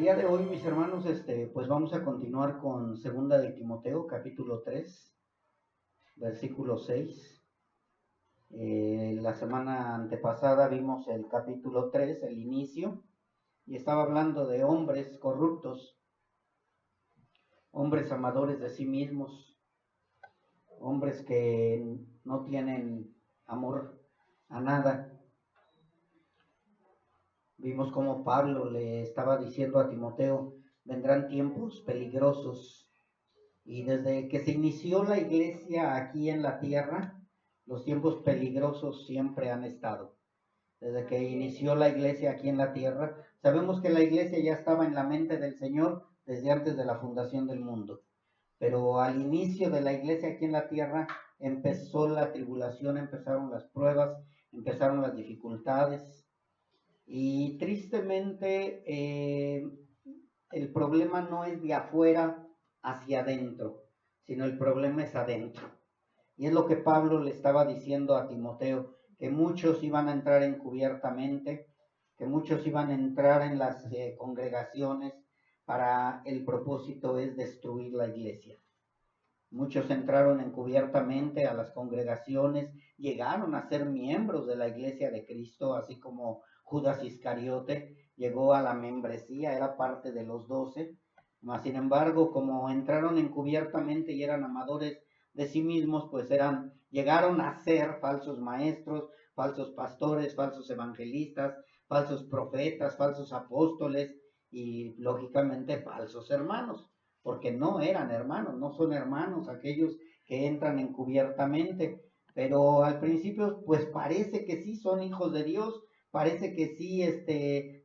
día de hoy, mis hermanos, pues vamos a continuar con Segunda de Timoteo, capítulo 3, versículo 6. La semana antepasada vimos el capítulo 3, el inicio, y estaba hablando de hombres corruptos, hombres amadores de sí mismos, hombres que no tienen amor a nada. Vimos cómo Pablo le estaba diciendo a Timoteo, vendrán tiempos peligrosos. Y desde que se inició la iglesia aquí en la tierra, los tiempos peligrosos siempre han estado. Desde que inició la iglesia aquí en la tierra, sabemos que la iglesia ya estaba en la mente del Señor desde antes de la fundación del mundo. Pero al inicio de la iglesia aquí en la tierra empezó la tribulación, empezaron las pruebas, empezaron las dificultades. Y tristemente el problema no es de afuera hacia adentro, sino el problema es adentro. Y es lo que Pablo le estaba diciendo a Timoteo, que muchos iban a entrar encubiertamente, que muchos iban a entrar en las congregaciones para el propósito es destruir la iglesia. Muchos entraron encubiertamente a las congregaciones, llegaron a ser miembros de la iglesia de Cristo, así como Judas Iscariote llegó a la membresía, era parte de los 12. Mas, sin embargo, como entraron encubiertamente y eran amadores de sí mismos, pues llegaron a ser falsos maestros, falsos pastores, falsos evangelistas, falsos profetas, falsos apóstoles y, lógicamente, falsos hermanos. Porque no eran hermanos, no son hermanos aquellos que entran encubiertamente, pero al principio pues parece que sí son hijos de Dios, parece que sí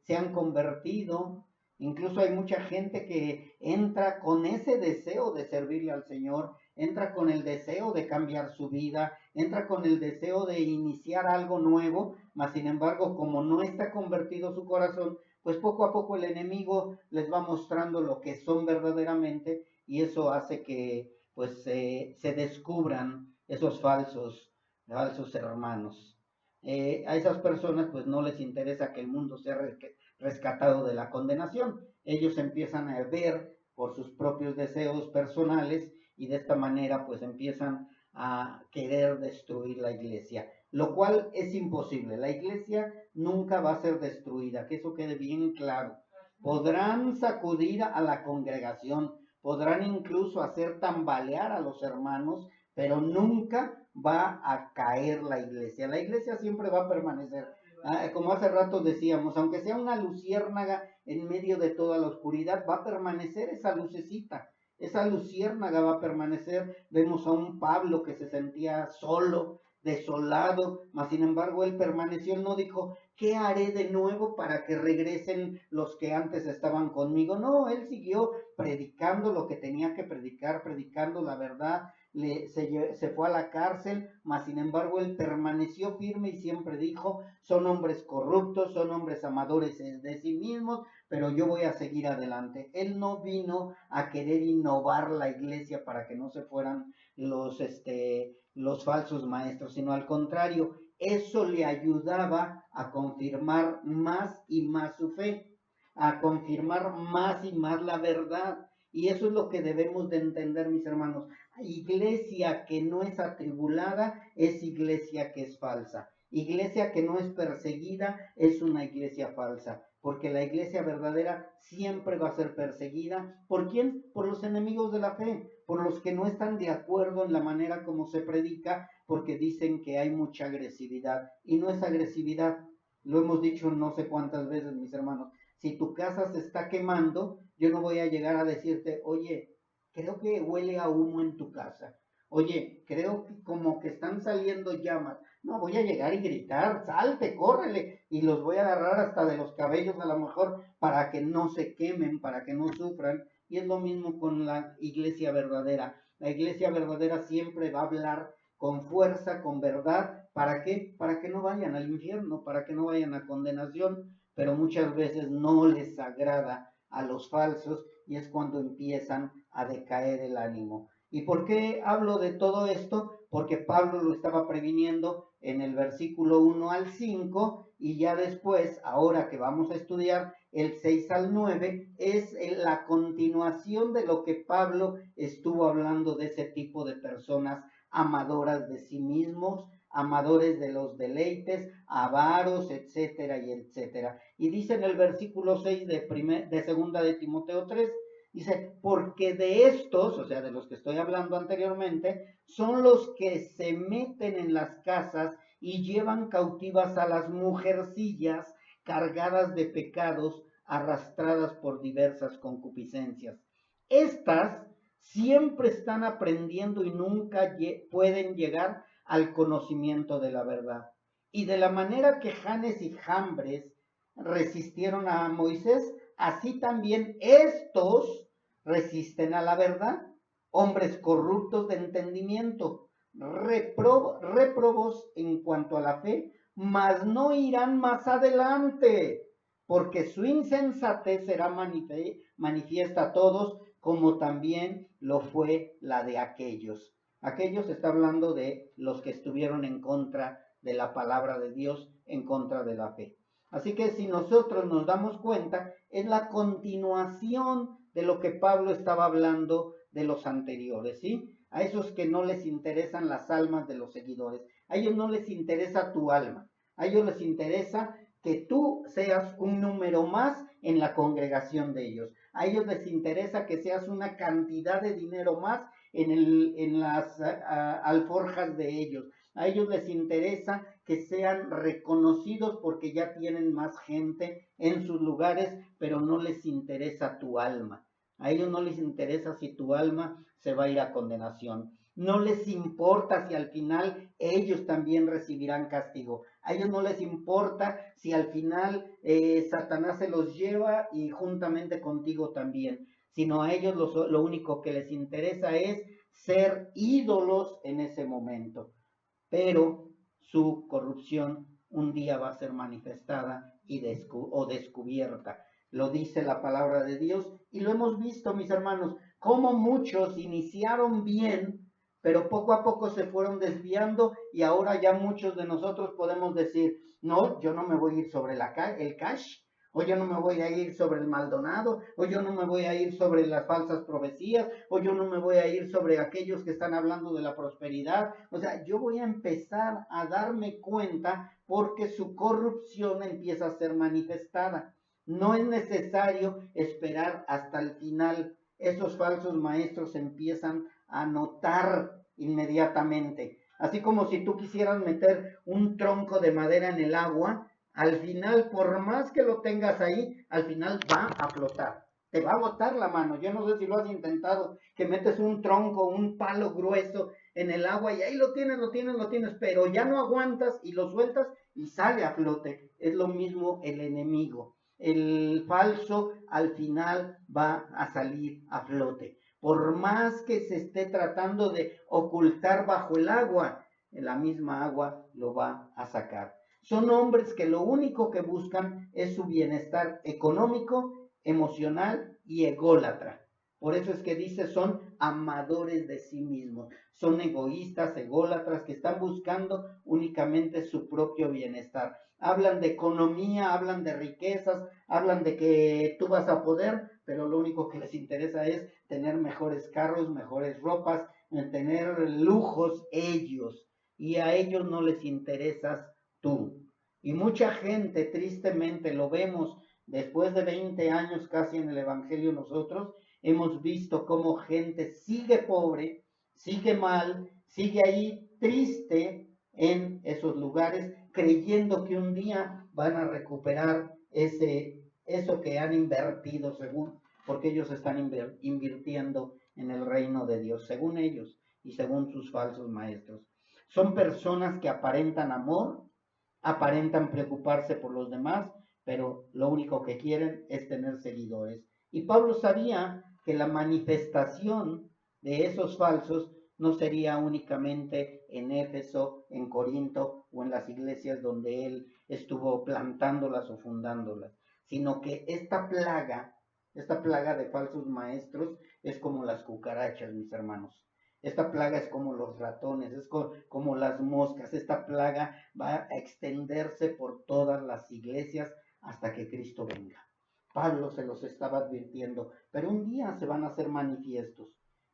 se han convertido, incluso hay mucha gente que entra con ese deseo de servirle al Señor, entra con el deseo de cambiar su vida, entra con el deseo de iniciar algo nuevo, mas sin embargo como no está convertido su corazón, pues poco a poco el enemigo les va mostrando lo que son verdaderamente y eso hace que pues se descubran esos falsos hermanos. A esas personas pues no les interesa que el mundo sea rescatado de la condenación. Ellos empiezan a ver por sus propios deseos personales y de esta manera pues empiezan a querer destruir la iglesia, lo cual es imposible. La iglesia nunca va a ser destruida, que eso quede bien claro. Podrán sacudir a la congregación, podrán incluso hacer tambalear a los hermanos, pero nunca va a caer la iglesia. La iglesia siempre va a permanecer. Como hace rato decíamos, aunque sea una luciérnaga en medio de toda la oscuridad, va a permanecer esa lucecita. Esa luciérnaga va a permanecer. Vemos a un Pablo que se sentía solo, desolado, mas sin embargo él permaneció, él no dijo, ¿qué haré de nuevo para que regresen los que antes estaban conmigo? No, él siguió predicando lo que tenía que predicar, predicando la verdad, se fue a la cárcel, mas sin embargo él permaneció firme y siempre dijo, son hombres corruptos, son hombres amadores de sí mismos, pero yo voy a seguir adelante. Él no vino a querer innovar la iglesia para que no se fueran los falsos maestros, sino al contrario, eso le ayudaba a confirmar más y más su fe, a confirmar más y más la verdad. Y eso es lo que debemos de entender, mis hermanos. Iglesia que no es atribulada es iglesia que es falsa. Iglesia que no es perseguida es una iglesia falsa, porque la iglesia verdadera siempre va a ser perseguida. ¿Por quién? Por los enemigos de la fe, por los que no están de acuerdo en la manera como se predica, porque dicen que hay mucha agresividad, y no es agresividad. Lo hemos dicho no sé cuántas veces, mis hermanos. Si tu casa se está quemando, yo no voy a llegar a decirte, oye, creo que huele a humo en tu casa. Oye, creo que como que están saliendo llamas. No, voy a llegar y gritar, salte, córrele, y los voy a agarrar hasta de los cabellos a lo mejor para que no se quemen, para que no sufran. Y es lo mismo con la iglesia verdadera. La iglesia verdadera siempre va a hablar con fuerza, con verdad. ¿Para qué? Para que no vayan al infierno, para que no vayan a condenación. Pero muchas veces no les agrada a los falsos y es cuando empiezan a decaer el ánimo. ¿Y por qué hablo de todo esto? Porque Pablo lo estaba previniendo en el versículo 1 al 5, y ya después, ahora que vamos a estudiar el 6 al 9, es la continuación de lo que Pablo estuvo hablando de ese tipo de personas amadoras de sí mismos, amadores de los deleites, avaros, etcétera y etcétera. Y dice en el versículo 6 de segunda de Timoteo 3, dice, porque de estos, o sea, de los que estoy hablando anteriormente, son los que se meten en las casas y llevan cautivas a las mujercillas cargadas de pecados, arrastradas por diversas concupiscencias. Estas siempre están aprendiendo y nunca pueden llegar al conocimiento de la verdad. Y de la manera que Janes y Jambres resistieron a Moisés, así también estos resisten a la verdad. Hombres corruptos de entendimiento, réprobos en cuanto a la fe, mas no irán más adelante, porque su insensatez será manifiesta a todos, como también lo fue la de aquellos. Aquellos está hablando de los que estuvieron en contra de la palabra de Dios, en contra de la fe. Así que si nosotros nos damos cuenta, es la continuación de lo que Pablo estaba hablando de los anteriores, ¿sí? A esos que no les interesan las almas de los seguidores, a ellos no les interesa tu alma, a ellos les interesa que tú seas un número más en la congregación de ellos, a ellos les interesa que seas una cantidad de dinero más en las alforjas de ellos, a ellos les interesa que sean reconocidos porque ya tienen más gente en sus lugares, pero no les interesa tu alma. A ellos no les interesa si tu alma se va a ir a condenación. No les importa si al final ellos también recibirán castigo. A ellos no les importa si al final Satanás se los lleva y juntamente contigo también. Sino a ellos lo único que les interesa es ser ídolos en ese momento. Pero su corrupción un día va a ser manifestada y descubierta. Lo dice la palabra de Dios y lo hemos visto, mis hermanos, cómo muchos iniciaron bien, pero poco a poco se fueron desviando y ahora ya muchos de nosotros podemos decir, no, yo no me voy a ir sobre el cash, o yo no me voy a ir sobre el Maldonado, o yo no me voy a ir sobre las falsas profecías, o yo no me voy a ir sobre aquellos que están hablando de la prosperidad. O sea, yo voy a empezar a darme cuenta porque su corrupción empieza a ser manifestada. No es necesario esperar hasta el final. Esos falsos maestros empiezan a notar inmediatamente. Así como si tú quisieras meter un tronco de madera en el agua, al final, por más que lo tengas ahí, al final va a flotar. Te va a botar la mano. Yo no sé si lo has intentado, que metes un tronco, un palo grueso en el agua y ahí lo tienes, pero ya no aguantas y lo sueltas y sale a flote. Es lo mismo el enemigo. El falso al final va a salir a flote. Por más que se esté tratando de ocultar bajo el agua, la misma agua lo va a sacar. Son hombres que lo único que buscan es su bienestar económico, emocional y ególatra. Por eso es que dice, son amadores de sí mismos, son egoístas, ególatras, que están buscando únicamente su propio bienestar. Hablan de economía, hablan de riquezas, hablan de que tú vas a poder, pero lo único que les interesa es tener mejores carros, mejores ropas, tener lujos ellos, y a ellos no les interesas tú. Y mucha gente, tristemente, lo vemos después de 20 años casi en el Evangelio nosotros, hemos visto cómo gente sigue pobre, sigue mal, sigue ahí triste en esos lugares, creyendo que un día van a recuperar eso que han invertido según, porque ellos están invirtiendo en el reino de Dios, según ellos y según sus falsos maestros. Son personas que aparentan amor, aparentan preocuparse por los demás, pero lo único que quieren es tener seguidores. Y Pablo sabía que la manifestación de esos falsos no sería únicamente en Éfeso, en Corinto o en las iglesias donde él estuvo plantándolas o fundándolas, sino que esta plaga de falsos maestros es como las cucarachas, mis hermanos. Esta plaga es como los ratones, es como las moscas. Esta plaga va a extenderse por todas las iglesias hasta que Cristo venga. Pablo se los estaba advirtiendo, pero un día se van a hacer manifiestos.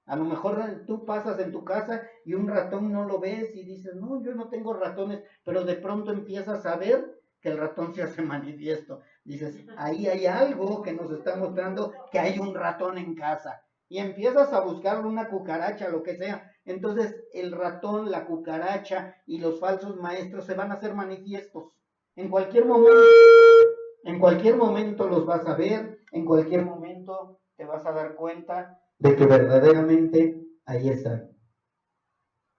A lo mejor tú pasas en tu casa y un ratón no lo ves y dices, no, yo no tengo ratones, pero de pronto empiezas a ver que el ratón se hace manifiesto. Dices, ahí hay algo que nos está mostrando que hay un ratón en casa. Y empiezas a buscar una cucaracha, lo que sea. Entonces el ratón, la cucaracha y los falsos maestros se van a hacer manifiestos. En cualquier momento los vas a ver, en cualquier momento te vas a dar cuenta de que verdaderamente ahí están.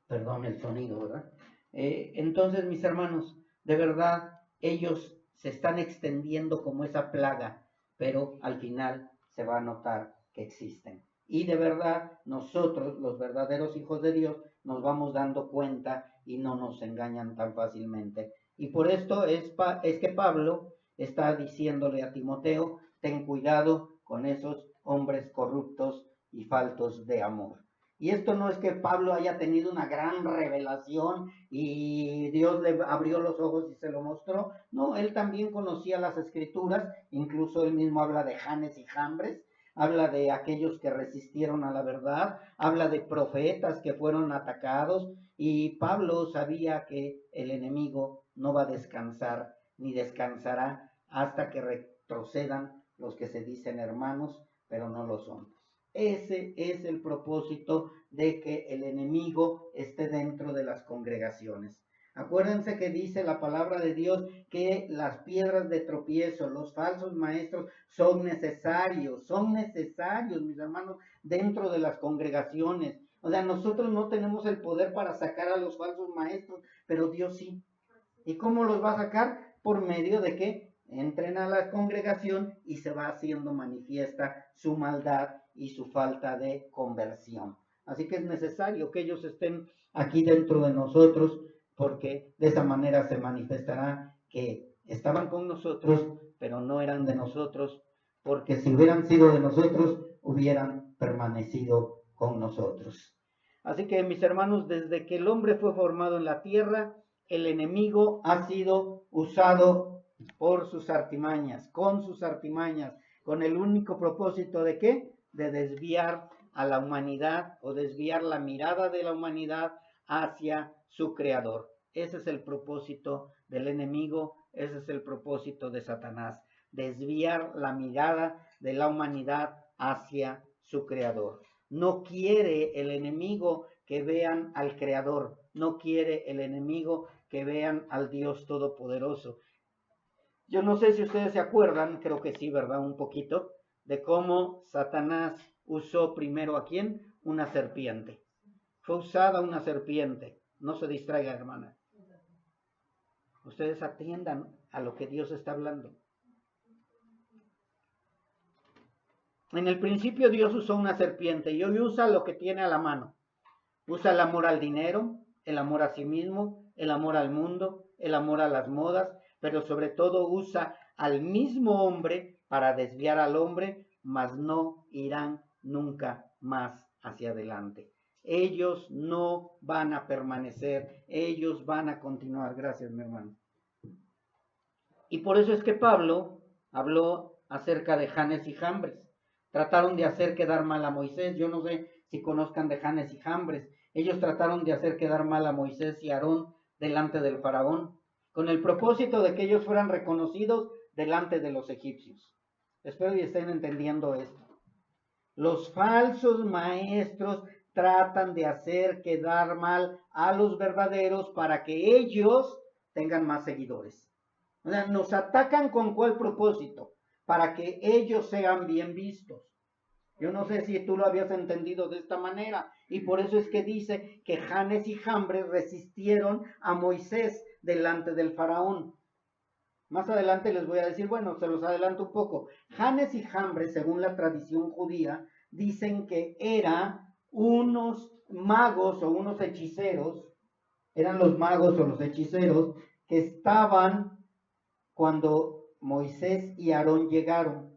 Perdón el sonido, ¿verdad? Entonces, mis hermanos, de verdad, ellos se están extendiendo como esa plaga, pero al final se va a notar que existen. Y de verdad, nosotros, los verdaderos hijos de Dios, nos vamos dando cuenta y no nos engañan tan fácilmente. Y por esto es que Pablo está diciéndole a Timoteo, ten cuidado con esos hombres corruptos y faltos de amor. Y esto no es que Pablo haya tenido una gran revelación y Dios le abrió los ojos y se lo mostró. No, él también conocía las escrituras, incluso él mismo habla de Janes y Jambres, habla de aquellos que resistieron a la verdad, habla de profetas que fueron atacados, y Pablo sabía que el enemigo no va a descansar ni descansará hasta que retrocedan los que se dicen hermanos, pero no lo son. Ese es el propósito de que el enemigo esté dentro de las congregaciones. Acuérdense que dice la palabra de Dios que las piedras de tropiezo, los falsos maestros son necesarios, mis hermanos, dentro de las congregaciones. O sea, nosotros no tenemos el poder para sacar a los falsos maestros, pero Dios sí. ¿Y cómo los va a sacar? Por medio de que entren a la congregación y se va haciendo manifiesta su maldad y su falta de conversión. Así que es necesario que ellos estén aquí dentro de nosotros, porque de esa manera se manifestará que estaban con nosotros, pero no eran de nosotros, porque si hubieran sido de nosotros, hubieran permanecido con nosotros. Así que, mis hermanos, desde que el hombre fue formado en la tierra, el enemigo ha sido usado por sus artimañas, con el único propósito de ¿qué? De desviar a la humanidad o desviar la mirada de la humanidad hacia su creador. Ese es el propósito del enemigo, ese es el propósito de Satanás, desviar la mirada de la humanidad hacia su creador. No quiere el enemigo que vean al creador, no quiere el enemigo que vean al Dios Todopoderoso. Yo no sé si ustedes se acuerdan, creo que sí, ¿verdad? Un poquito, de cómo Satanás usó primero ¿a quién? Una serpiente. Fue usada una serpiente. No se distraiga, hermana. Ustedes atiendan a lo que Dios está hablando. En el principio Dios usó una serpiente y hoy usa lo que tiene a la mano. Usa el amor al dinero, el amor a sí mismo, el amor al mundo, el amor a las modas, pero sobre todo usa al mismo hombre para desviar al hombre, mas no irán nunca más hacia adelante. Ellos no van a permanecer, ellos van a continuar. Gracias, mi hermano. Y por eso es que Pablo habló acerca de Janes y Jambres. Trataron de hacer quedar mal a Moisés. Yo no sé si conozcan de Janes y Jambres. Ellos trataron de hacer quedar mal a Moisés y Aarón delante del faraón, con el propósito de que ellos fueran reconocidos delante de los egipcios. Espero que estén entendiendo esto. Los falsos maestros tratan de hacer quedar mal a los verdaderos para que ellos tengan más seguidores. O sea, nos atacan con cuál propósito, para que ellos sean bien vistos. Yo no sé si tú lo habías entendido de esta manera, y por eso es que dice que Janes y Jambres resistieron a Moisés delante del faraón. Más adelante les voy a decir, bueno, se los adelanto un poco. Janes y Jambres, según la tradición judía, dicen que eran unos magos o unos hechiceros, eran los magos o los hechiceros que estaban cuando Moisés y Aarón llegaron.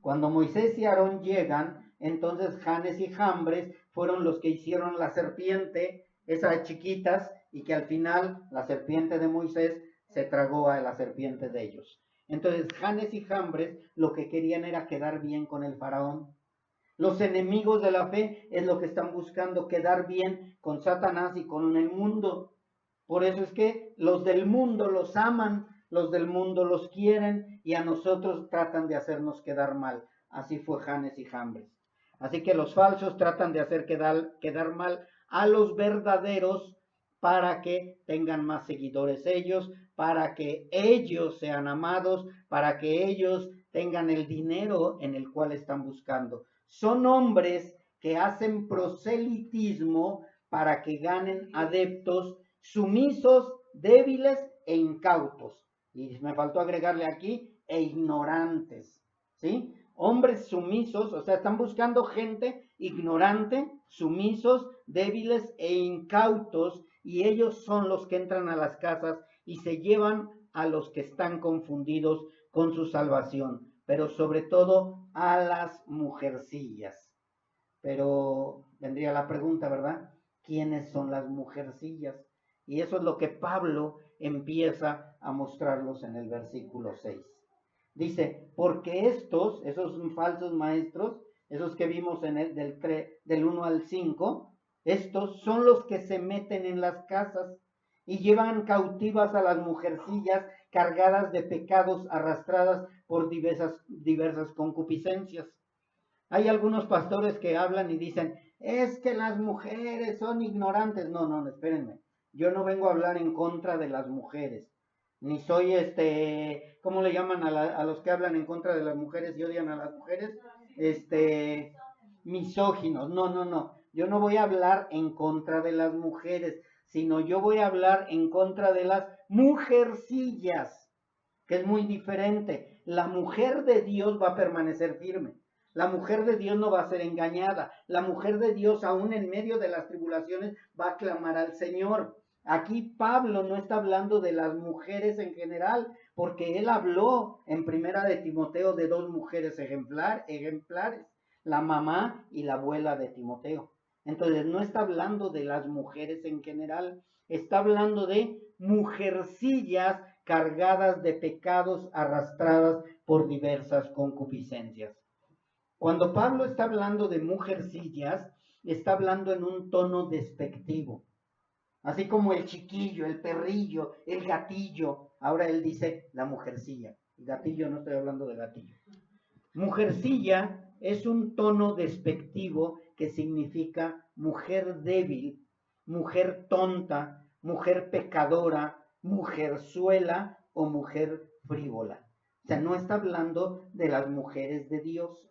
Cuando Moisés y Aarón llegan, Entonces Janes y Jambres fueron los que hicieron la serpiente, esas chiquitas, y que al final la serpiente de Moisés se tragó a la serpiente de ellos. Entonces Janes y Jambres lo que querían era quedar bien con el faraón. Los enemigos de la fe es lo que están buscando, quedar bien con Satanás y con el mundo. Por eso es que los del mundo los aman, los del mundo los quieren y a nosotros tratan de hacernos quedar mal. Así fue Janes y Jambres. Así que los falsos tratan de hacer quedar mal a los verdaderos para que tengan más seguidores ellos, para que ellos sean amados, para que ellos tengan el dinero en el cual están buscando. Son hombres que hacen proselitismo para que ganen adeptos sumisos, débiles e incautos. Y me faltó agregarle aquí, e ignorantes, ¿sí? Hombres sumisos, o sea, están buscando gente ignorante, sumisos, débiles e incautos, y ellos son los que entran a las casas y se llevan a los que están confundidos con su salvación, pero sobre todo a las mujercillas. Pero vendría la pregunta, ¿verdad? ¿Quiénes son las mujercillas? Y eso es lo que Pablo empieza a mostrarlos en el versículo 6. Dice, porque estos, esos falsos maestros, esos que vimos en el del 1 al 5, estos son los que se meten en las casas y llevan cautivas a las mujercillas cargadas de pecados, arrastradas por diversas concupiscencias. Hay algunos pastores que hablan y dicen, es que las mujeres son ignorantes. No, espérenme. Yo no vengo a hablar en contra de las mujeres. Ni soy ¿cómo le llaman a los que hablan en contra de las mujeres y odian a las mujeres? Misóginos. No. Yo no voy a hablar en contra de las mujeres, sino yo voy a hablar en contra de las mujercillas, que es muy diferente. La mujer de Dios va a permanecer firme. La mujer de Dios no va a ser engañada. La mujer de Dios, aún en medio de las tribulaciones, va a clamar al Señor. Aquí Pablo no está hablando de las mujeres en general, porque él habló en primera de Timoteo de dos mujeres ejemplares, la mamá y la abuela de Timoteo. Entonces no está hablando de las mujeres en general, está hablando de mujercillas cargadas de pecados, arrastradas por diversas concupiscencias. Cuando Pablo está hablando de mujercillas, está hablando en un tono despectivo. Así como el chiquillo, el perrillo, el gatillo. Ahora él dice la mujercilla. Gatillo, no estoy hablando de gatillo. Mujercilla es un tono despectivo que significa mujer débil, mujer tonta, mujer pecadora, mujerzuela o mujer frívola. O sea, no está hablando de las mujeres de Dios,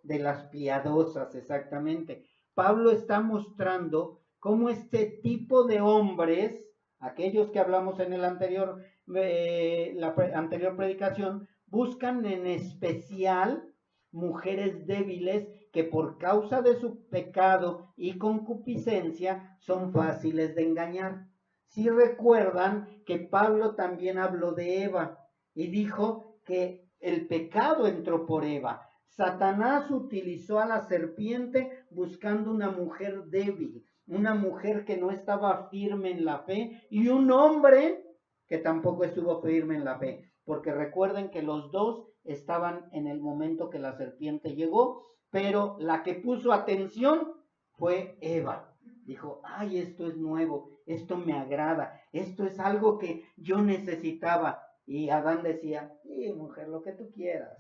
de las piadosas, exactamente. Pablo está mostrando cómo este tipo de hombres, aquellos que hablamos en el anterior, la anterior predicación, buscan en especial mujeres débiles que por causa de su pecado y concupiscencia son fáciles de engañar. Si recuerdan que Pablo también habló de Eva y dijo que el pecado entró por Eva. Satanás utilizó a la serpiente buscando una mujer débil, una mujer que no estaba firme en la fe y un hombre que tampoco estuvo firme en la fe, porque recuerden que los dos estaban en el momento que la serpiente llegó, pero la que puso atención fue Eva. Dijo, ay, esto es nuevo, esto me agrada, esto es algo que yo necesitaba. Y Adán decía, sí, mujer, lo que tú quieras.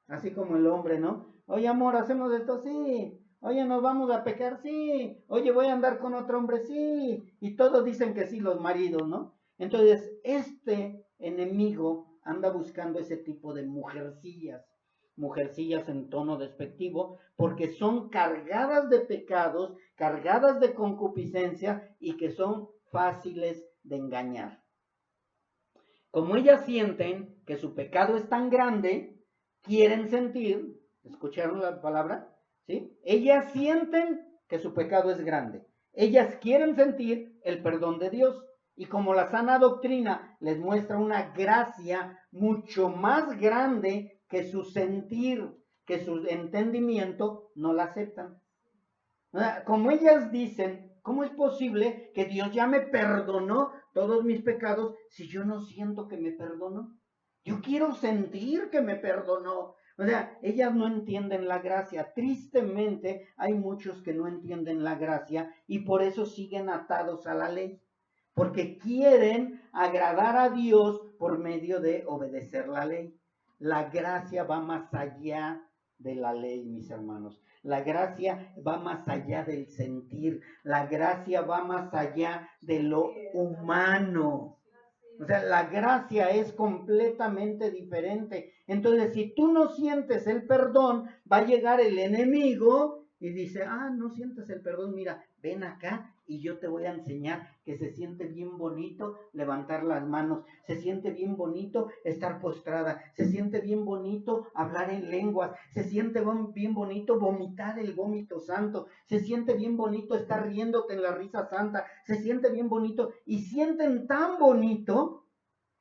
Así como el hombre, ¿no? Oye, amor, ¿hacemos esto? Sí. Oye, ¿nos vamos a pecar? Sí. Oye, ¿voy a andar con otro hombre? Sí. Y todos dicen que sí, los maridos, ¿no? Entonces, este enemigo anda buscando ese tipo de mujercillas en tono despectivo, porque son cargadas de pecados, cargadas de concupiscencia y que son fáciles de engañar. Como ellas sienten que su pecado es tan grande, quieren sentir, ¿escucharon la palabra? ¿Sí? Ellas sienten que su pecado es grande. Ellas quieren sentir el perdón de Dios. Y como la sana doctrina les muestra una gracia mucho más grande que su sentir, que su entendimiento no la aceptan. Como ellas dicen, ¿cómo es posible que Dios ya me perdonó todos mis pecados si yo no siento que me perdonó? Yo quiero sentir que me perdonó. O sea, ellas no entienden la gracia. Tristemente, hay muchos que no entienden la gracia y por eso siguen atados a la ley. Porque quieren agradar a Dios por medio de obedecer la ley. La gracia va más allá de la ley, mis hermanos. La gracia va más allá del sentir. La gracia va más allá de lo humano. O sea, la gracia es completamente diferente. Entonces, si tú no sientes el perdón, va a llegar el enemigo y dice, no sientes el perdón, mira, ven acá y yo te voy a enseñar que se siente bien bonito levantar las manos, se siente bien bonito estar postrada, se siente bien bonito hablar en lenguas, se siente bien bonito vomitar el vómito santo, se siente bien bonito estar riéndote en la risa santa, se siente bien bonito y sienten tan bonito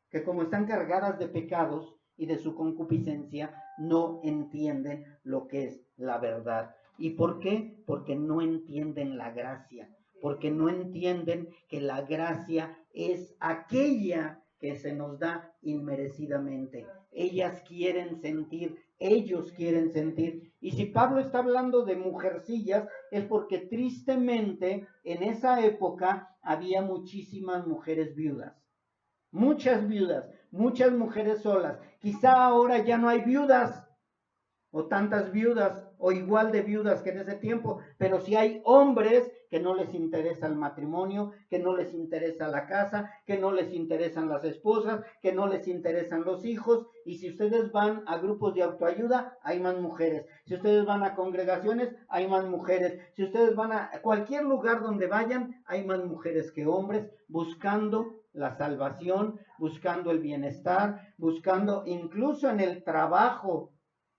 que como están cargadas de pecados y de su concupiscencia, no entienden lo que es la verdad. ¿Y por qué? Porque no entienden la gracia, porque no entienden que la gracia es aquella que se nos da inmerecidamente. Ellas quieren sentir, ellos quieren sentir. Y si Pablo está hablando de mujercillas, es porque tristemente en esa época había muchísimas mujeres viudas. Muchas viudas, muchas mujeres solas. Quizá ahora ya no hay viudas o tantas viudas o igual de viudas que en ese tiempo, pero sí hay hombres que no les interesa el matrimonio, que no les interesa la casa, que no les interesan las esposas, que no les interesan los hijos. Y si ustedes van a grupos de autoayuda, hay más mujeres. Si ustedes van a congregaciones, hay más mujeres. Si ustedes van a cualquier lugar donde vayan, hay más mujeres que hombres buscando la salvación, buscando el bienestar, buscando incluso en el trabajo.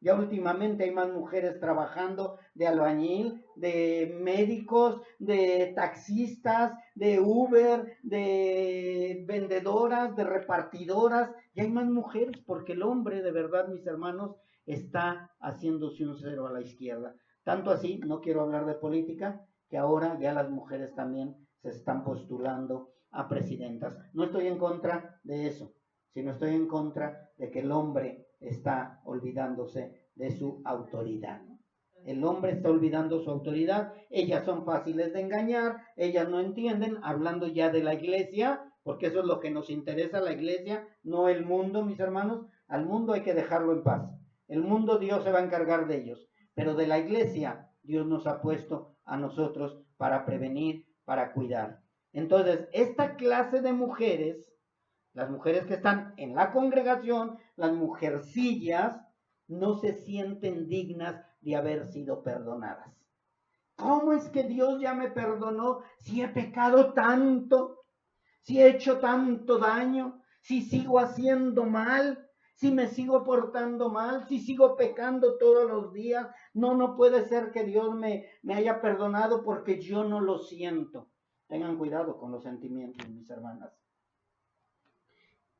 Ya últimamente hay más mujeres trabajando de albañil, de médicos, de taxistas, de Uber, de vendedoras, de repartidoras. Ya hay más mujeres porque el hombre, de verdad, mis hermanos, está haciéndose un cero a la izquierda. Tanto así, no quiero hablar de política, que ahora ya las mujeres también se están postulando a presidentas. No estoy en contra de eso, sino estoy en contra de que el hombre está olvidándose de su autoridad. El hombre está olvidando su autoridad, ellas son fáciles de engañar, ellas no entienden, hablando ya de la iglesia, porque eso es lo que nos interesa, la iglesia, no el mundo, mis hermanos. Al mundo hay que dejarlo en paz. El mundo Dios se va a encargar de ellos, pero de la iglesia Dios nos ha puesto a nosotros para prevenir, para cuidar. Entonces, esta clase de mujeres, las mujeres que están en la congregación, las mujercillas, no se sienten dignas de haber sido perdonadas. ¿Cómo es que Dios ya me perdonó si he pecado tanto? Si he hecho tanto daño, si sigo haciendo mal, si me sigo portando mal, si sigo pecando todos los días. No puede ser que Dios me haya perdonado porque yo no lo siento. Tengan cuidado con los sentimientos, mis hermanas.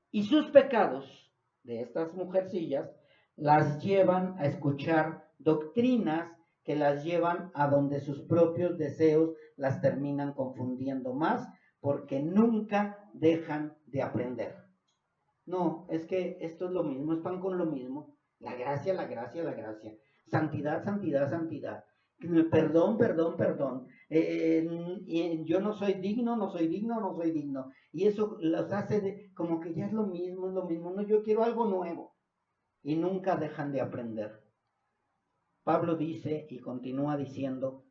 Y sus pecados de estas mujercillas las llevan a escuchar doctrinas que las llevan a donde sus propios deseos las terminan confundiendo más, porque nunca dejan de aprender. No, es que esto es lo mismo, es pan con lo mismo. La gracia, la gracia, la gracia. Santidad, santidad, santidad. Perdón, perdón, perdón. Yo no soy digno, no soy digno, no soy digno. Y eso los hace como que ya es lo mismo, es lo mismo. No, yo quiero algo nuevo. Y nunca dejan de aprender. Pablo dice y continúa diciendo,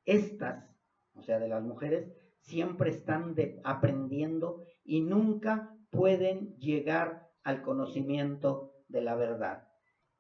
estas, o sea, de las mujeres, siempre están aprendiendo y nunca pueden llegar al conocimiento de la verdad.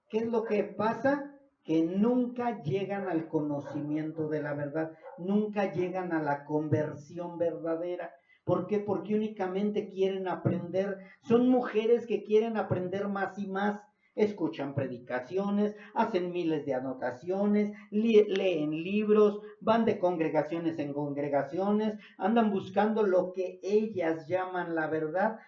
¿Qué es lo que pasa? Que nunca llegan al conocimiento de la verdad, nunca llegan a la conversión verdadera. ¿Por qué? Porque únicamente quieren aprender. Son mujeres que quieren aprender más y más. Escuchan predicaciones, hacen miles de anotaciones, leen libros, van de congregaciones en congregaciones, andan buscando lo que ellas llaman la verdad,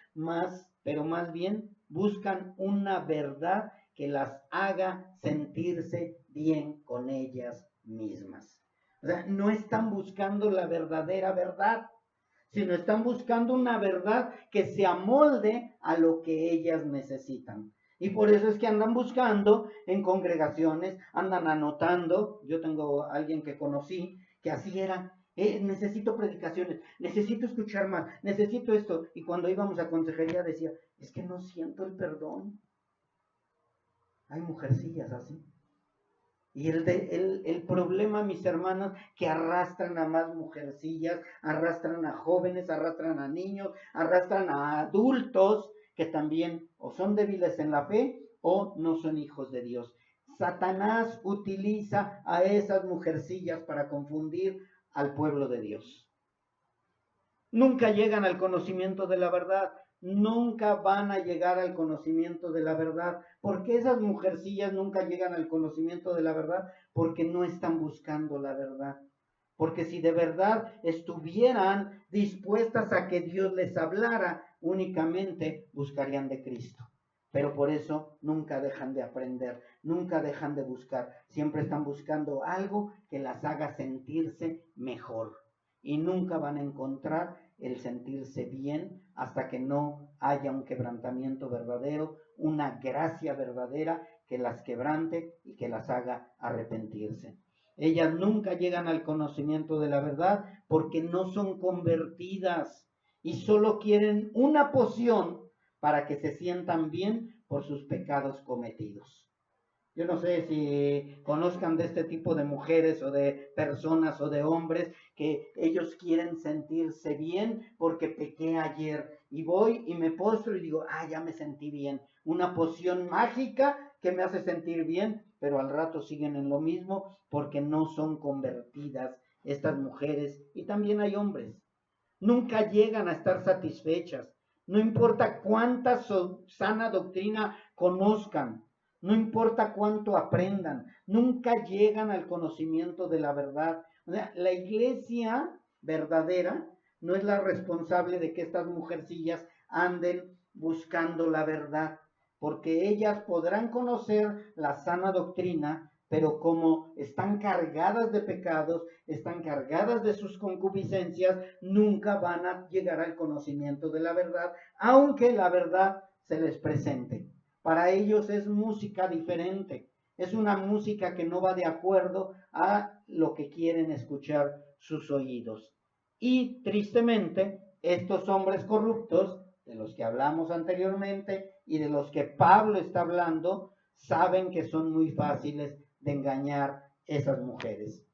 pero más bien buscan una verdad que las haga sentirse bien con ellas mismas. O sea, no están buscando la verdadera verdad, sino están buscando una verdad que se amolde a lo que ellas necesitan. Y por eso es que andan buscando en congregaciones, andan anotando. Yo tengo a alguien que conocí que así era. Necesito predicaciones, necesito escuchar más, necesito esto. Y cuando íbamos a consejería decía, es que no siento el perdón. Hay mujercillas así. Y el problema, mis hermanos, que arrastran a más mujercillas, arrastran a jóvenes, arrastran a niños, arrastran a adultos que también o son débiles en la fe o no son hijos de Dios. Satanás utiliza a esas mujercillas para confundir al pueblo de Dios. Nunca llegan al conocimiento de la verdad. Nunca van a llegar al conocimiento de la verdad. ¿Por qué esas mujercillas nunca llegan al conocimiento de la verdad? Porque no están buscando la verdad. Porque si de verdad estuvieran dispuestas a que Dios les hablara, únicamente buscarían de Cristo. Pero por eso nunca dejan de aprender, nunca dejan de buscar. Siempre están buscando algo que las haga sentirse mejor. Y nunca van a encontrar el sentirse bien hasta que no haya un quebrantamiento verdadero, una gracia verdadera que las quebrante y que las haga arrepentirse. Ellas nunca llegan al conocimiento de la verdad porque no son convertidas y solo quieren una poción para que se sientan bien por sus pecados cometidos. Yo no sé si conozcan de este tipo de mujeres o de personas o de hombres que ellos quieren sentirse bien porque pequé ayer y voy y me postro y digo, ya me sentí bien. Una poción mágica que me hace sentir bien, pero al rato siguen en lo mismo porque no son convertidas estas mujeres y también hay hombres. Nunca llegan a estar satisfechas. No importa cuánta sana doctrina conozcan. No importa cuánto aprendan, nunca llegan al conocimiento de la verdad. O sea, la iglesia verdadera no es la responsable de que estas mujercillas anden buscando la verdad, porque ellas podrán conocer la sana doctrina, pero como están cargadas de pecados, están cargadas de sus concupiscencias, nunca van a llegar al conocimiento de la verdad, aunque la verdad se les presente. Para ellos es música diferente, es una música que no va de acuerdo a lo que quieren escuchar sus oídos. Y tristemente, estos hombres corruptos, de los que hablamos anteriormente y de los que Pablo está hablando, saben que son muy fáciles de engañar esas mujeres.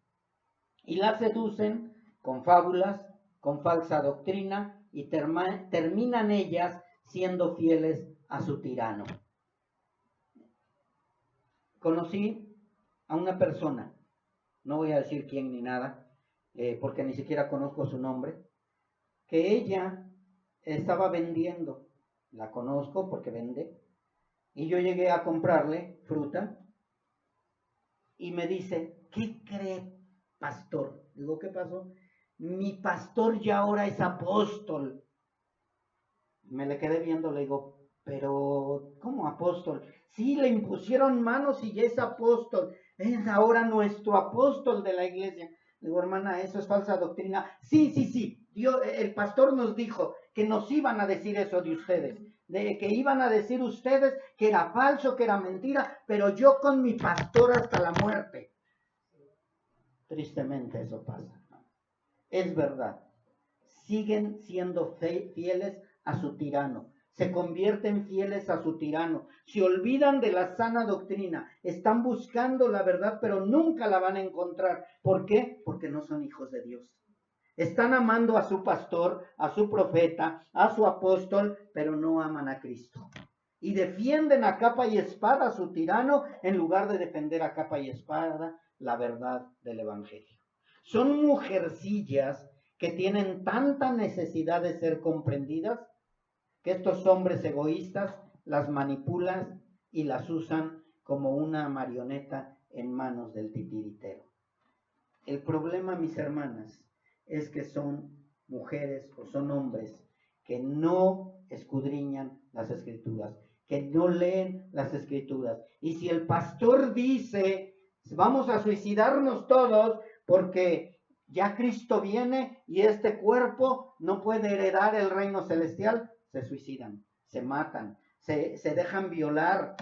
Y las seducen con fábulas, con falsa doctrina y terminan ellas siendo fieles a su tirano. Conocí a una persona, no voy a decir quién ni nada, porque ni siquiera conozco su nombre, que ella estaba vendiendo, la conozco porque vende, y yo llegué a comprarle fruta, y me dice, ¿qué cree, pastor? Digo, ¿qué pasó? Mi pastor ya ahora es apóstol. Me le quedé viendo, le digo, pero ¿cómo apóstol? Sí, le impusieron manos y ya es apóstol. Es ahora nuestro apóstol de la iglesia. Digo, hermana, eso es falsa doctrina. Sí, sí, sí. Dios, el pastor nos dijo que nos iban a decir eso de ustedes, de que iban a decir ustedes que era falso, que era mentira, pero yo con mi pastor hasta la muerte. Tristemente eso pasa. Es verdad. Siguen siendo fieles a su tirano, se convierten fieles a su tirano, se olvidan de la sana doctrina, están buscando la verdad, pero nunca la van a encontrar. ¿Por qué? Porque no son hijos de Dios. Están amando a su pastor, a su profeta, a su apóstol, pero no aman a Cristo. Y defienden a capa y espada a su tirano en lugar de defender a capa y espada la verdad del evangelio. Son mujercillas que tienen tanta necesidad de ser comprendidas que estos hombres egoístas las manipulan y las usan como una marioneta en manos del titiritero. El problema, mis hermanas, es que son mujeres o son hombres que no escudriñan las escrituras, que no leen las Escrituras. Y si el pastor dice, vamos a suicidarnos todos porque ya Cristo viene y este cuerpo no puede heredar el reino celestial, se suicidan, se matan, se dejan violar.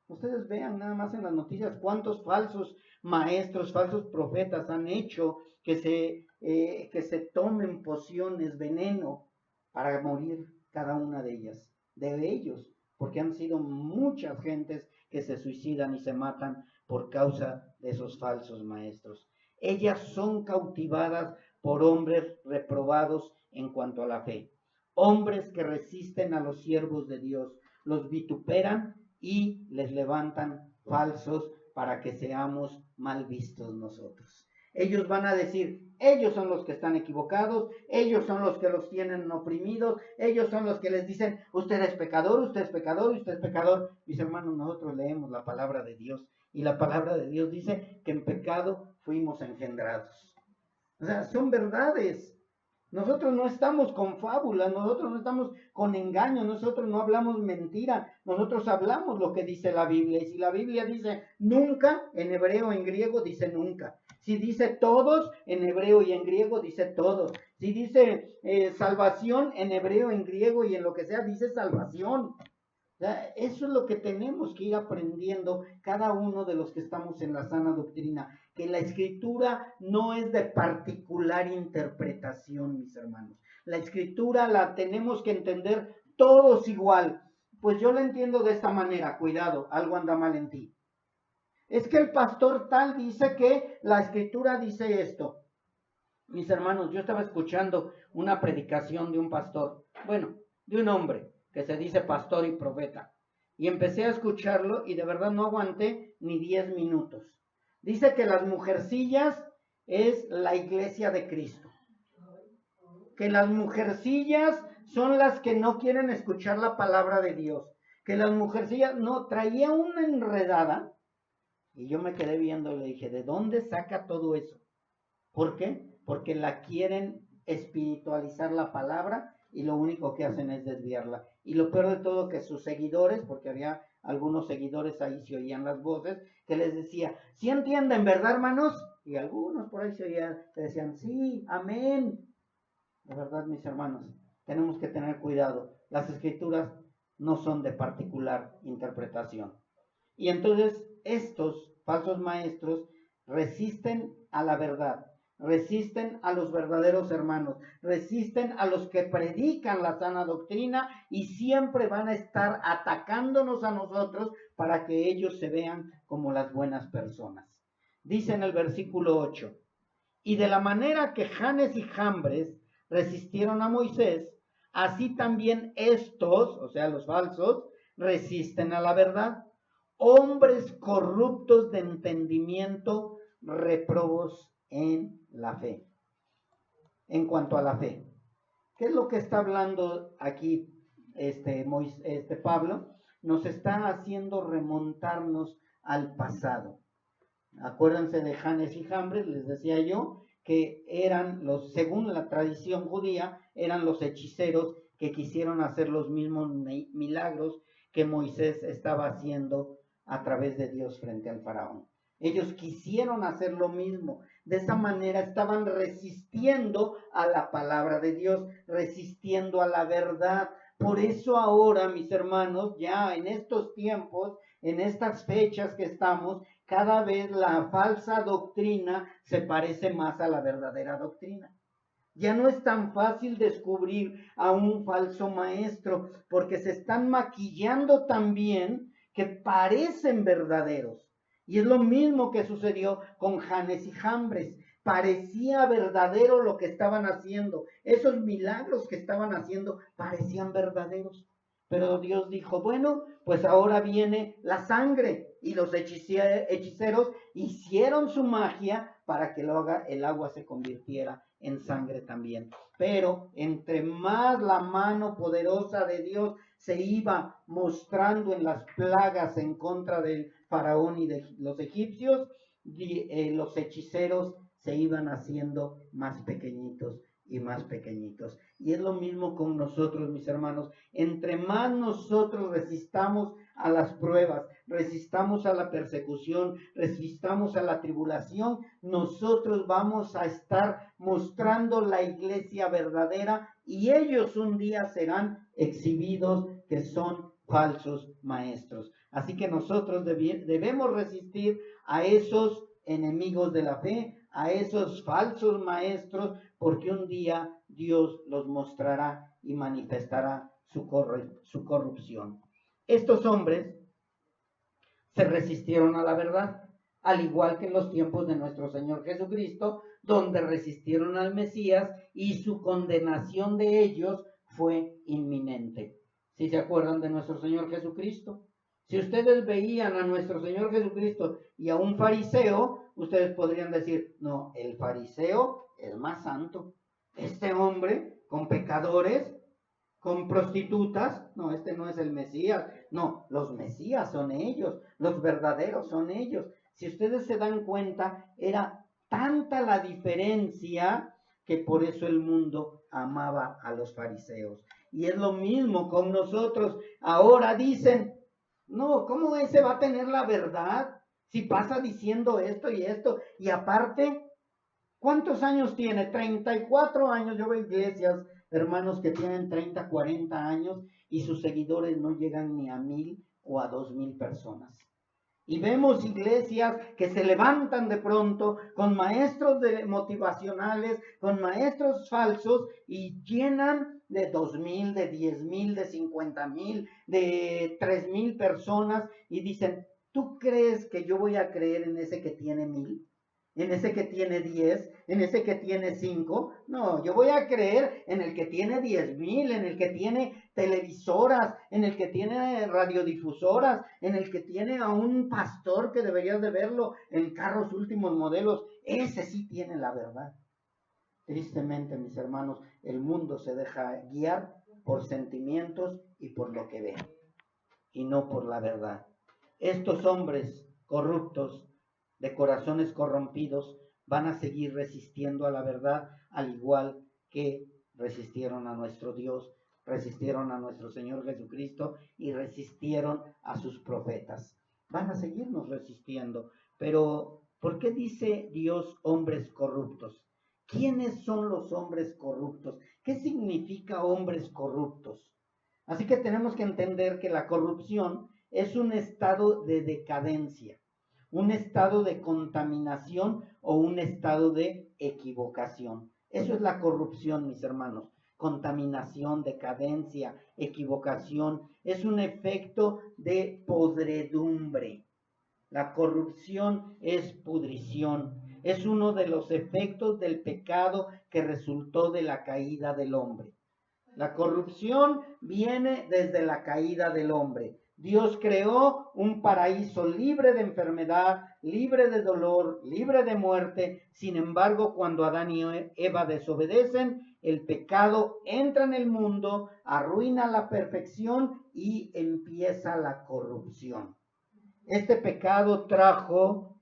Ustedes vean nada más en las noticias cuántos falsos maestros, falsos profetas han hecho que se tomen pociones, veneno, para morir cada una de ellos, porque han sido muchas gentes que se suicidan y se matan por causa de esos falsos maestros. Ellas son cautivadas por hombres reprobados en cuanto a la fe, hombres que resisten a los siervos de Dios, los vituperan y les levantan falsos para que seamos mal vistos nosotros. Ellos van a decir, ellos son los que están equivocados, ellos son los que los tienen oprimidos, ellos son los que les dicen, usted es pecador, usted es pecador, usted es pecador. Mis hermanos, nosotros leemos la palabra de Dios y la palabra de Dios dice que en pecado fuimos engendrados. O sea, son verdades. Nosotros no estamos con fábulas, nosotros no estamos con engaños, nosotros no hablamos mentira, nosotros hablamos lo que dice la Biblia. Y si la Biblia dice nunca, en hebreo o en griego dice nunca. Si dice todos, en hebreo y en griego dice todos. Si dice salvación, en hebreo, en griego y en lo que sea, dice salvación. Eso es lo que tenemos que ir aprendiendo cada uno de los que estamos en la sana doctrina, que la Escritura no es de particular interpretación, mis hermanos. La Escritura la tenemos que entender todos igual. Pues yo la entiendo de esta manera, cuidado, algo anda mal en ti. Es que el pastor tal dice que la Escritura dice esto. Mis hermanos, yo estaba escuchando una predicación de un pastor, bueno, de un hombre que se dice pastor y profeta. Y empecé a escucharlo y de verdad no aguanté ni 10 minutos. Dice que las mujercillas es la iglesia de Cristo. Que las mujercillas son las que no quieren escuchar la palabra de Dios. Que las mujercillas, no, traía una enredada. Y yo me quedé viendo y le dije, ¿de dónde saca todo eso? ¿Por qué? Porque la quieren espiritualizar la palabra y lo único que hacen es desviarla. Y lo peor de todo que sus seguidores, porque había algunos seguidores ahí, se oían las voces, que les decía, ¿sí entienden, verdad, hermanos? Y algunos por ahí se oían, que decían, sí, amén. De verdad, mis hermanos, tenemos que tener cuidado. Las escrituras no son de particular interpretación. Y entonces estos falsos maestros resisten a la verdad, resisten a los verdaderos hermanos, resisten a los que predican la sana doctrina y siempre van a estar atacándonos a nosotros para que ellos se vean como las buenas personas. Dice en el versículo 8, y de la manera que Janes y Jambres resistieron a Moisés, así también estos, o sea, los falsos, resisten a la verdad. Hombres corruptos de entendimiento, reprobos en la fe. En cuanto a la fe, ¿qué es lo que está hablando aquí Pablo? Nos está haciendo remontarnos al pasado. Acuérdense de Janes y Jambres, les decía yo, que eran los, según la tradición judía, eran los hechiceros que quisieron hacer los mismos milagros que Moisés estaba haciendo a través de Dios frente al faraón. Ellos quisieron hacer lo mismo. De esa manera estaban resistiendo a la palabra de Dios, resistiendo a la verdad. Por eso ahora, mis hermanos, ya en estos tiempos, en estas fechas que estamos, cada vez la falsa doctrina se parece más a la verdadera doctrina. Ya no es tan fácil descubrir a un falso maestro porque se están maquillando tan bien que parecen verdaderos. Y es lo mismo que sucedió con Janes y Jambres. Parecía verdadero lo que estaban haciendo. Esos milagros que estaban haciendo parecían verdaderos. Pero Dios dijo, bueno, pues ahora viene la sangre. Y los hechiceros hicieron su magia para que el agua se convirtiera en sangre también. Pero entre más la mano poderosa de Dios se iba mostrando en las plagas en contra del faraón y de los egipcios, los hechiceros se iban haciendo más pequeñitos y más pequeñitos. Y es lo mismo con nosotros, mis hermanos. Entre más nosotros resistamos a las pruebas, resistamos a la persecución, resistamos a la tribulación, nosotros vamos a estar mostrando la iglesia verdadera y ellos un día serán exhibidos que son falsos maestros. Así que nosotros debemos resistir a esos enemigos de la fe, a esos falsos maestros, porque un día Dios los mostrará y manifestará su corrupción. Estos hombres se resistieron a la verdad, al igual que en los tiempos de nuestro Señor Jesucristo, donde resistieron al Mesías y su condenación de ellos fue inminente. ¿Sí se acuerdan de nuestro Señor Jesucristo? Si ustedes veían a nuestro Señor Jesucristo y a un fariseo, ustedes podrían decir, no, el fariseo es más santo. Este hombre con pecadores, con prostitutas, no, este no es el Mesías. No, los Mesías son ellos, los verdaderos son ellos. Si ustedes se dan cuenta, era tanta la diferencia que por eso el mundo amaba a los fariseos. Y es lo mismo con nosotros. Ahora dicen, no, ¿cómo ese va a tener la verdad? Si pasa diciendo esto y esto. Y aparte, ¿cuántos años tiene? 34 años. Yo veo iglesias, hermanos, que tienen 30, 40 años y sus seguidores no llegan ni a 1,000 o a 2,000 personas. Y vemos iglesias que se levantan de pronto con maestros motivacionales, con maestros falsos y llenan de 2,000, de 10,000, de 50,000, de 3,000 personas y dicen, ¿tú crees que yo voy a creer en ese que tiene 1,000? ¿En ese que tiene 10? ¿En ese que tiene 5? No, yo voy a creer en el que tiene 10,000, en el que tiene televisoras, en el que tiene radiodifusoras, en el que tiene a un pastor que deberías de verlo en carros últimos modelos. Ese sí tiene la verdad. Tristemente, mis hermanos, el mundo se deja guiar por sentimientos y por lo que ve, y no por la verdad. Estos hombres corruptos, de corazones corrompidos, van a seguir resistiendo a la verdad, al igual que resistieron a nuestro Dios, resistieron a nuestro Señor Jesucristo y resistieron a sus profetas. Van a seguirnos resistiendo. Pero, ¿por qué dice Dios hombres corruptos? ¿Quiénes son los hombres corruptos? ¿Qué significa hombres corruptos? Así que tenemos que entender que la corrupción es un estado de decadencia, un estado de contaminación o un estado de equivocación. Eso es la corrupción, mis hermanos. Contaminación, decadencia, equivocación. Es un efecto de podredumbre. La corrupción es pudrición. Es uno de los efectos del pecado que resultó de la caída del hombre. La corrupción viene desde la caída del hombre. Dios creó un paraíso libre de enfermedad, libre de dolor, libre de muerte. Sin embargo, cuando Adán y Eva desobedecen, el pecado entra en el mundo, arruina la perfección y empieza la corrupción. Este pecado trajo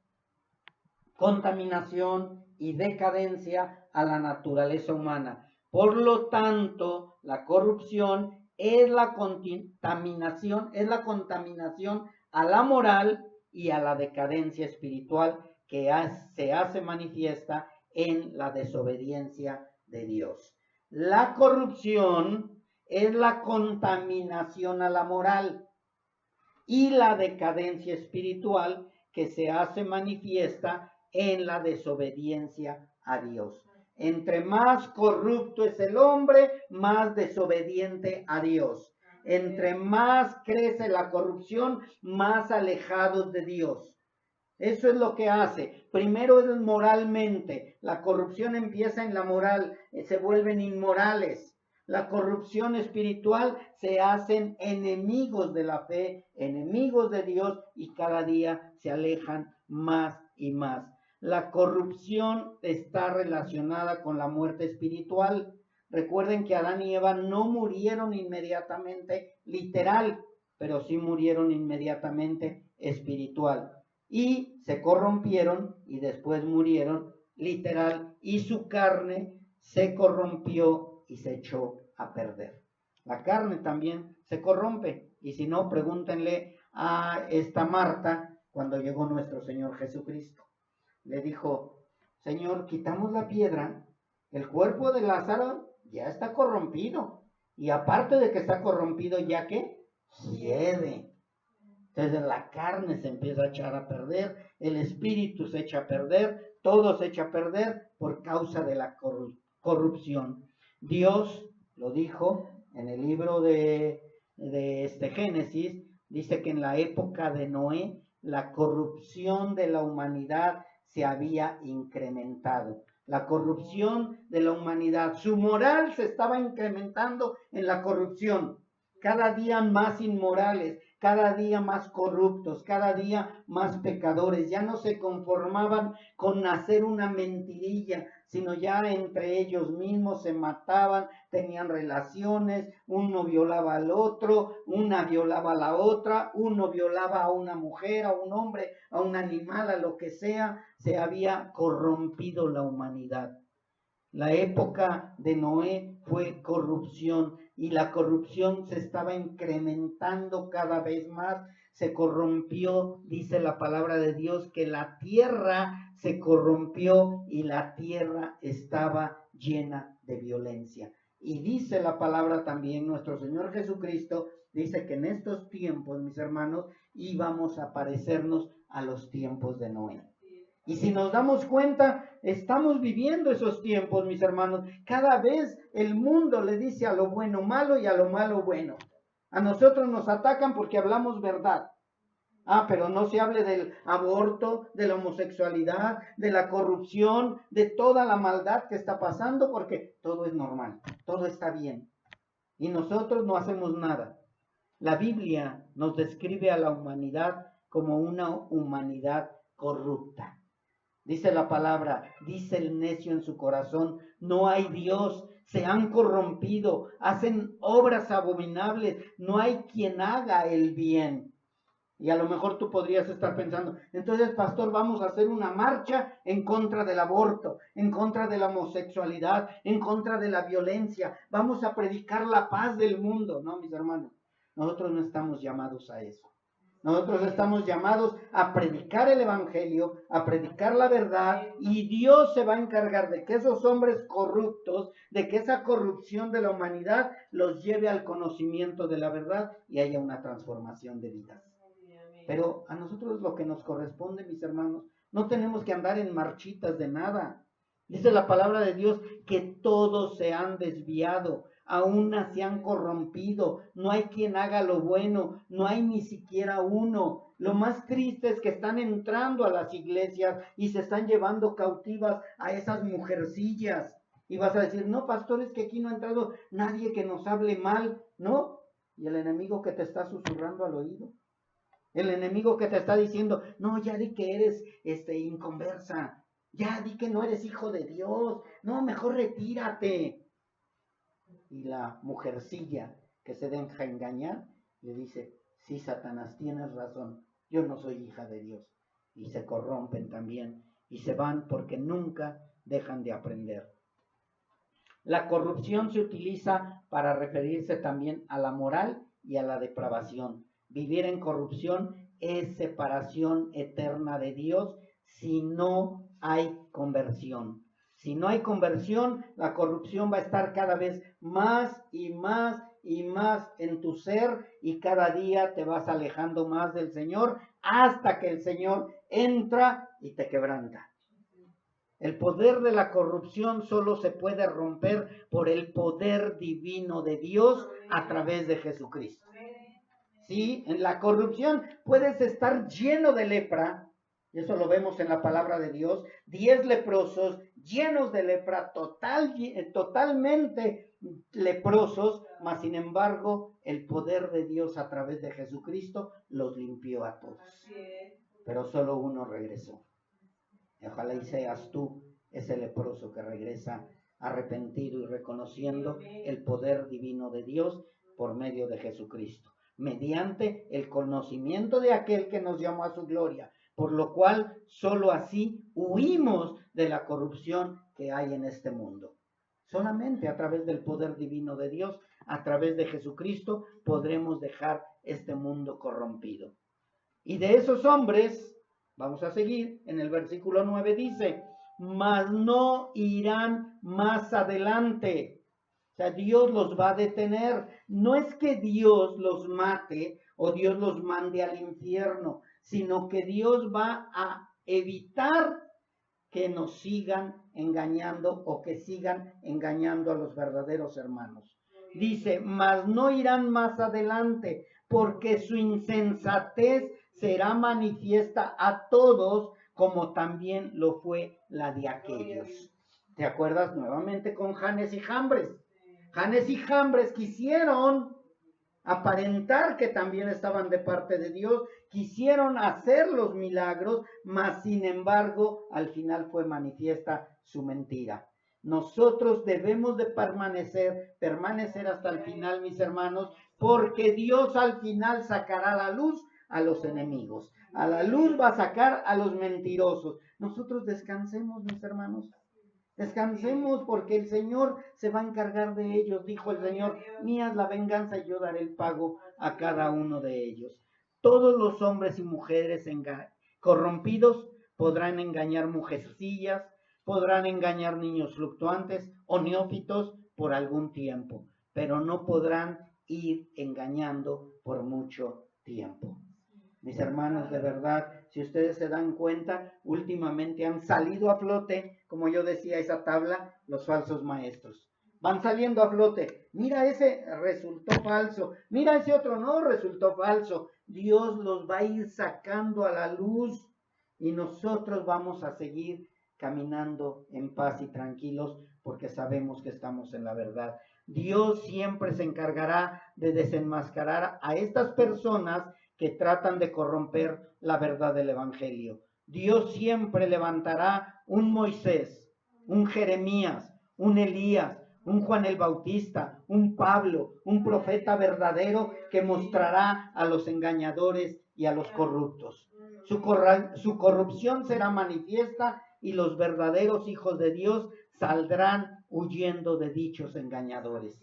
contaminación y decadencia a la naturaleza humana. Por lo tanto, la corrupción es la contaminación a la moral y a la decadencia espiritual que se hace manifiesta en la desobediencia de Dios. La corrupción es la contaminación a la moral y la decadencia espiritual que se hace manifiesta en la desobediencia a Dios. Entre más corrupto es el hombre, más desobediente a Dios. Entre más crece la corrupción, más alejados de Dios. Eso es lo que hace. Primero es moralmente. La corrupción empieza en la moral, se vuelven inmorales. La corrupción espiritual se hacen enemigos de la fe, enemigos de Dios y cada día se alejan más y más. La corrupción está relacionada con la muerte espiritual. Recuerden que Adán y Eva no murieron inmediatamente literal, pero sí murieron inmediatamente espiritual. Y se corrompieron y después murieron literal y su carne se corrompió y se echó a perder. La carne también se corrompe. Y si no, pregúntenle a esta Marta cuando llegó nuestro Señor Jesucristo. Le dijo, Señor, quitamos la piedra, el cuerpo de Lázaro ya está corrompido. Y aparte de que está corrompido, ¿ya qué? Hiede. Entonces la carne se empieza a echar a perder, el espíritu se echa a perder, todo se echa a perder por causa de la corrupción. Dios lo dijo en el libro de Génesis, dice que en la época de Noé la corrupción de la humanidad se había incrementado. La corrupción de la humanidad, su moral se estaba incrementando en la corrupción. Cada día más inmorales, cada día más corruptos, cada día más pecadores. Ya no se conformaban con hacer una mentirilla, sino ya entre ellos mismos se mataban, tenían relaciones, uno violaba al otro, una violaba a la otra, uno violaba a una mujer, a un hombre, a un animal, a lo que sea. Se había corrompido la humanidad. La época de Noé fue corrupción y la corrupción se estaba incrementando cada vez más. Se corrompió, dice la palabra de Dios, que la tierra se corrompió y la tierra estaba llena de violencia. Y dice la palabra también, nuestro Señor Jesucristo dice que en estos tiempos, mis hermanos, íbamos a parecernos a los tiempos de Noé. Y si nos damos cuenta, estamos viviendo esos tiempos, mis hermanos. Cada vez el mundo le dice a lo bueno malo y a lo malo bueno. A nosotros nos atacan porque hablamos verdad. Pero no se hable del aborto, de la homosexualidad, de la corrupción, de toda la maldad que está pasando, porque todo es normal, todo está bien. Y nosotros no hacemos nada. La Biblia nos describe a la humanidad como una humanidad corrupta. Dice la palabra, dice el necio en su corazón, no hay Dios, se han corrompido, hacen obras abominables, no hay quien haga el bien. Y a lo mejor tú podrías estar pensando, entonces, pastor, vamos a hacer una marcha en contra del aborto, en contra de la homosexualidad, en contra de la violencia, vamos a predicar la paz del mundo. No, mis hermanos, nosotros no estamos llamados a eso. Nosotros estamos llamados a predicar el evangelio, a predicar la verdad, y Dios se va a encargar de que esos hombres corruptos, de que esa corrupción de la humanidad los lleve al conocimiento de la verdad y haya una transformación de vidas. Pero a nosotros lo que nos corresponde, mis hermanos, no tenemos que andar en marchitas de nada. Dice la palabra de Dios que todos se han desviado, aún se han corrompido, no hay quien haga lo bueno, no hay ni siquiera uno. Lo más triste es que están entrando a las iglesias y se están llevando cautivas a esas mujercillas. Y vas a decir, no, pastor, es que aquí no ha entrado nadie que nos hable mal, ¿no? Y el enemigo que te está susurrando al oído. El enemigo que te está diciendo, no, ya di que eres inconversa, ya di que no eres hijo de Dios, no, mejor retírate. Y la mujercilla que se deja engañar le dice, sí, Satanás, tienes razón, yo no soy hija de Dios. Y se corrompen también y se van porque nunca dejan de aprender. La corrupción se utiliza para referirse también a la moral y a la depravación. Vivir en corrupción es separación eterna de Dios si no hay conversión. Si no hay conversión, la corrupción va a estar cada vez más y más y más en tu ser y cada día te vas alejando más del Señor hasta que el Señor entra y te quebranta. El poder de la corrupción solo se puede romper por el poder divino de Dios a través de Jesucristo. Sí, en la corrupción puedes estar lleno de lepra, y eso lo vemos en la palabra de Dios, 10 leprosos llenos de lepra, totalmente leprosos, mas sin embargo el poder de Dios a través de Jesucristo los limpió a todos. Pero solo uno regresó. Ojalá y seas tú ese leproso que regresa arrepentido y reconociendo el poder divino de Dios por medio de Jesucristo, mediante el conocimiento de aquel que nos llamó a su gloria, por lo cual solo así huimos de la corrupción que hay en este mundo. Solamente a través del poder divino de Dios, a través de Jesucristo, podremos dejar este mundo corrompido. Y de esos hombres, vamos a seguir, en el versículo 9 dice, mas no irán más adelante. O sea, Dios los va a detener. No es que Dios los mate o Dios los mande al infierno, sino que Dios va a evitar que nos sigan engañando o que sigan engañando a los verdaderos hermanos. Dice, mas no irán más adelante, porque su insensatez será manifiesta a todos, como también lo fue la de aquellos. ¿Te acuerdas nuevamente con Janes y Jambres? Janes y Jambres quisieron aparentar que también estaban de parte de Dios, quisieron hacer los milagros, mas sin embargo al final fue manifiesta su mentira. Nosotros debemos de permanecer hasta el final, mis hermanos, porque Dios al final sacará a la luz a los enemigos. A la luz va a sacar a los mentirosos. Nosotros descansemos, mis hermanos. Descansemos porque el Señor se va a encargar de ellos. Dijo el Señor, mía es la venganza y yo daré el pago a cada uno de ellos. Todos los hombres y mujeres corrompidos podrán engañar mujercillas, podrán engañar niños fluctuantes o neófitos por algún tiempo, pero no podrán ir engañando por mucho tiempo. Mis hermanos, de verdad, si ustedes se dan cuenta, últimamente han salido a flote, como yo decía, esa tabla, los falsos maestros. Van saliendo a flote. Mira, ese resultó falso. Mira, ese otro no resultó falso. Dios los va a ir sacando a la luz y nosotros vamos a seguir caminando en paz y tranquilos porque sabemos que estamos en la verdad. Dios siempre se encargará de desenmascarar a estas personas que tratan de corromper la verdad del Evangelio. Dios siempre levantará un Moisés, un Jeremías, un Elías, un Juan el Bautista, un Pablo, un profeta verdadero que mostrará a los engañadores y a los corruptos. Su corrupción será manifiesta y los verdaderos hijos de Dios saldrán huyendo de dichos engañadores.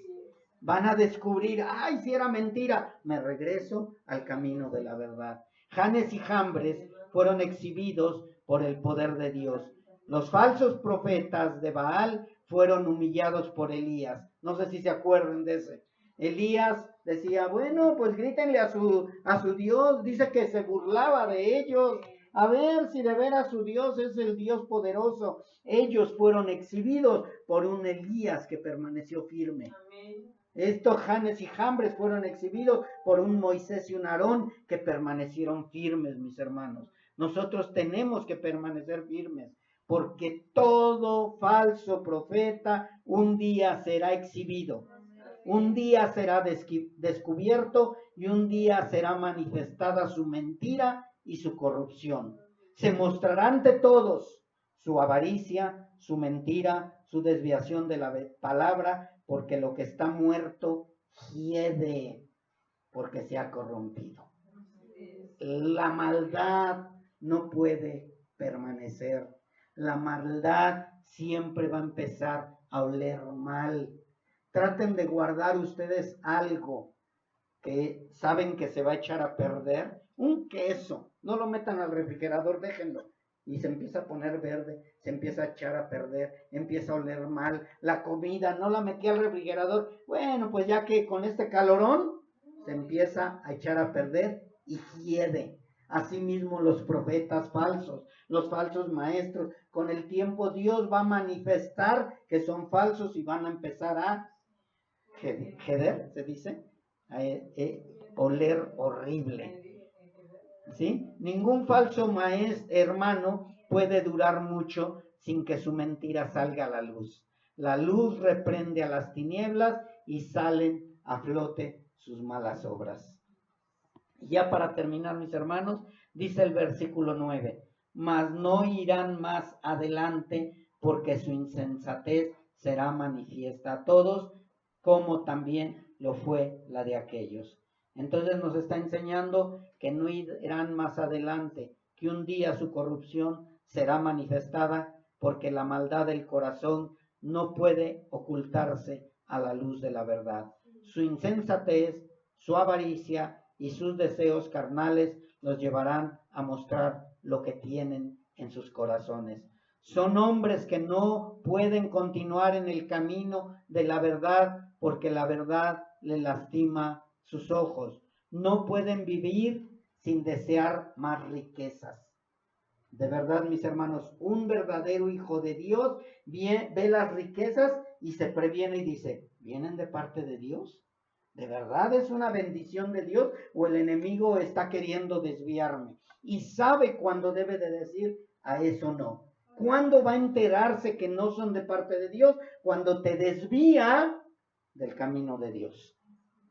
Van a descubrir, ay, si era mentira, me regreso al camino de la verdad. Janes y Jambres fueron exhibidos por el poder de Dios. Los falsos profetas de Baal fueron humillados por Elías. No sé si se acuerdan de ese. Elías decía, bueno, pues grítenle a su Dios. Dice que se burlaba de ellos. A ver si de veras su Dios es el Dios poderoso. Ellos fueron exhibidos por un Elías que permaneció firme. Amén. Estos Janes y Jambres fueron exhibidos por un Moisés y un Aarón que permanecieron firmes, mis hermanos. Nosotros tenemos que permanecer firmes porque todo falso profeta un día será exhibido, un día será descubierto y un día será manifestada su mentira y su corrupción. Se mostrará ante todos su avaricia, su mentira, su desviación de la palabra, porque lo que está muerto hiede, porque se ha corrompido. La maldad no puede permanecer. La maldad siempre va a empezar a oler mal. Traten de guardar ustedes algo que saben que se va a echar a perder. Un queso, no lo metan al refrigerador, déjenlo. Y se empieza a poner verde, se empieza a echar a perder, empieza a oler mal. La comida, no la metí al refrigerador. Bueno, pues ya que con este calorón se empieza a echar a perder y hiede. Asimismo los profetas falsos, los falsos maestros, con el tiempo Dios va a manifestar que son falsos y van a empezar a heder, se dice, oler horrible. ¿Sí? Ningún falso hermano puede durar mucho sin que su mentira salga a la luz. La luz reprende a las tinieblas y salen a flote sus malas obras. Y ya para terminar, mis hermanos, dice el versículo 9, mas no irán más adelante porque su insensatez será manifiesta a todos, como también lo fue la de aquellos. Entonces nos está enseñando que no irán más adelante, que un día su corrupción será manifestada porque la maldad del corazón no puede ocultarse a la luz de la verdad. Su insensatez, su avaricia y sus deseos carnales los llevarán a mostrar lo que tienen en sus corazones. Son hombres que no pueden continuar en el camino de la verdad porque la verdad les lastima sus ojos. No pueden vivir sin desear más riquezas. De verdad, mis hermanos, un verdadero hijo de Dios ve las riquezas y se previene y dice, ¿vienen de parte de Dios? ¿De verdad es una bendición de Dios o el enemigo está queriendo desviarme? Y sabe cuándo debe de decir a eso no. ¿Cuándo va a enterarse que no son de parte de Dios? Cuando te desvía del camino de Dios.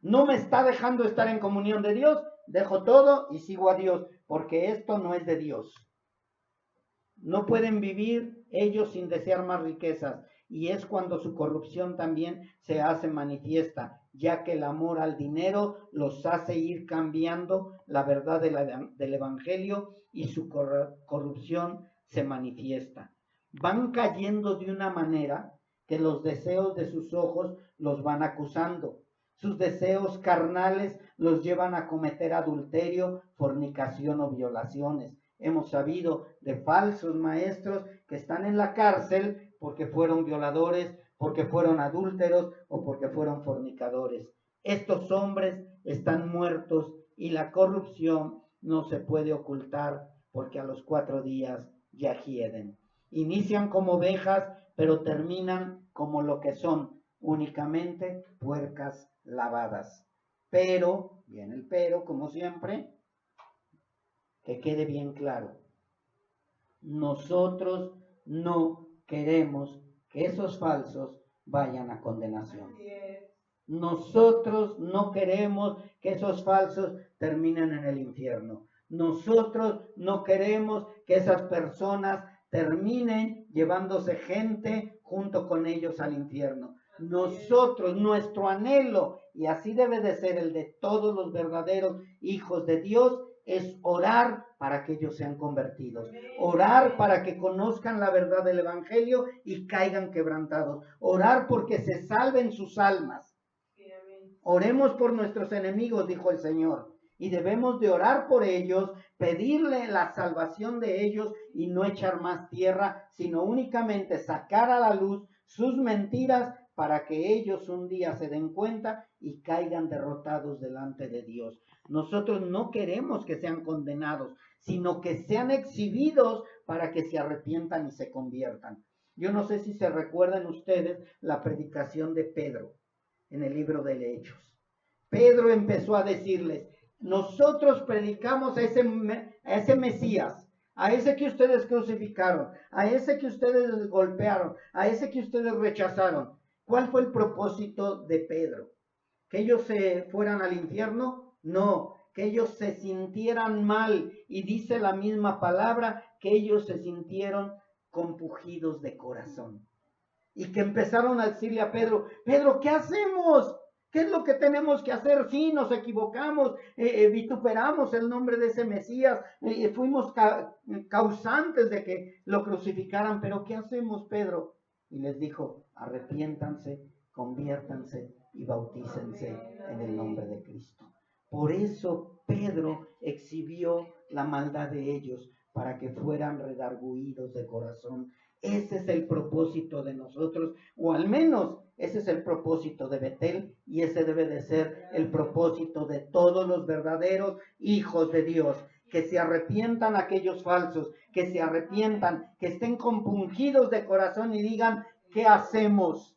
No me está dejando estar en comunión de Dios, dejo todo y sigo a Dios, porque esto no es de Dios. No pueden vivir ellos sin desear más riquezas, y es cuando su corrupción también se hace manifiesta, ya que el amor al dinero los hace ir cambiando la verdad del Evangelio y su corrupción se manifiesta. Van cayendo de una manera que los deseos de sus ojos los van acusando. Sus deseos carnales los llevan a cometer adulterio, fornicación o violaciones. Hemos sabido de falsos maestros que están en la cárcel porque fueron violadores, porque fueron adúlteros o porque fueron fornicadores. Estos hombres están muertos y la corrupción no se puede ocultar porque a los 4 días ya hieden. Inician como ovejas, pero terminan como lo que son, únicamente puercas lavadas. Pero, viene el pero, como siempre, que quede bien claro. Nosotros no queremos que esos falsos vayan a condenación. Nosotros no queremos que esos falsos terminen en el infierno. Nosotros no queremos que esas personas terminen llevándose gente junto con ellos al infierno. Nosotros, nuestro anhelo, y así debe de ser el de todos los verdaderos hijos de Dios, es orar para que ellos sean convertidos, orar para que conozcan la verdad del Evangelio y caigan quebrantados, orar porque se salven sus almas. Oremos por nuestros enemigos, dijo el Señor, y debemos de orar por ellos, pedirle la salvación de ellos y no echar más tierra, sino únicamente sacar a la luz sus mentiras para que ellos un día se den cuenta y caigan derrotados delante de Dios. Nosotros no queremos que sean condenados, sino que sean exhibidos para que se arrepientan y se conviertan. Yo no sé si se recuerdan ustedes la predicación de Pedro en el libro de Hechos. Pedro empezó a decirles, nosotros predicamos a ese Mesías, a ese que ustedes crucificaron, a ese que ustedes golpearon, a ese que ustedes rechazaron. ¿Cuál fue el propósito de Pedro? ¿Que ellos se fueran al infierno? No, que ellos se sintieran mal. Y dice la misma palabra, que ellos se sintieron compungidos de corazón. Y que empezaron a decirle a Pedro, Pedro, ¿qué hacemos? ¿Qué es lo que tenemos que hacer? Sí, nos equivocamos, vituperamos el nombre de ese Mesías, fuimos causantes de que lo crucificaran, pero ¿qué hacemos, Pedro? Y les dijo, arrepiéntanse, conviértanse y bautícense en el nombre de Cristo. Por eso Pedro exhibió la maldad de ellos, para que fueran redarguidos de corazón. Ese es el propósito de nosotros, o al menos ese es el propósito de Betel, y ese debe de ser el propósito de todos los verdaderos hijos de Dios, que se arrepientan aquellos falsos, que se arrepientan, que estén compungidos de corazón y digan, ¿qué hacemos?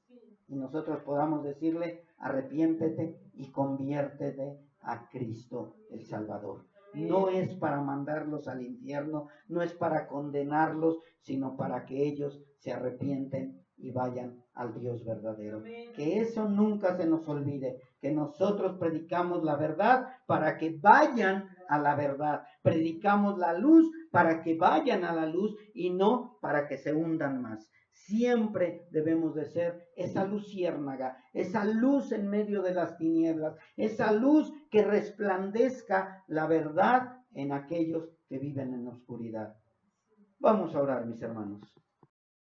Y nosotros podamos decirle, arrepiéntete y conviértete a Cristo el Salvador. No es para mandarlos al infierno, no es para condenarlos, sino para que ellos se arrepienten y vayan al Dios verdadero. Que eso nunca se nos olvide, que nosotros predicamos la verdad para que vayan a la verdad. Predicamos la luz para que vayan a la luz y no para que se hundan más. Siempre debemos de ser esa luciérnaga, esa luz en medio de las tinieblas, esa luz que resplandezca la verdad en aquellos que viven en la oscuridad. Vamos a orar, mis hermanos.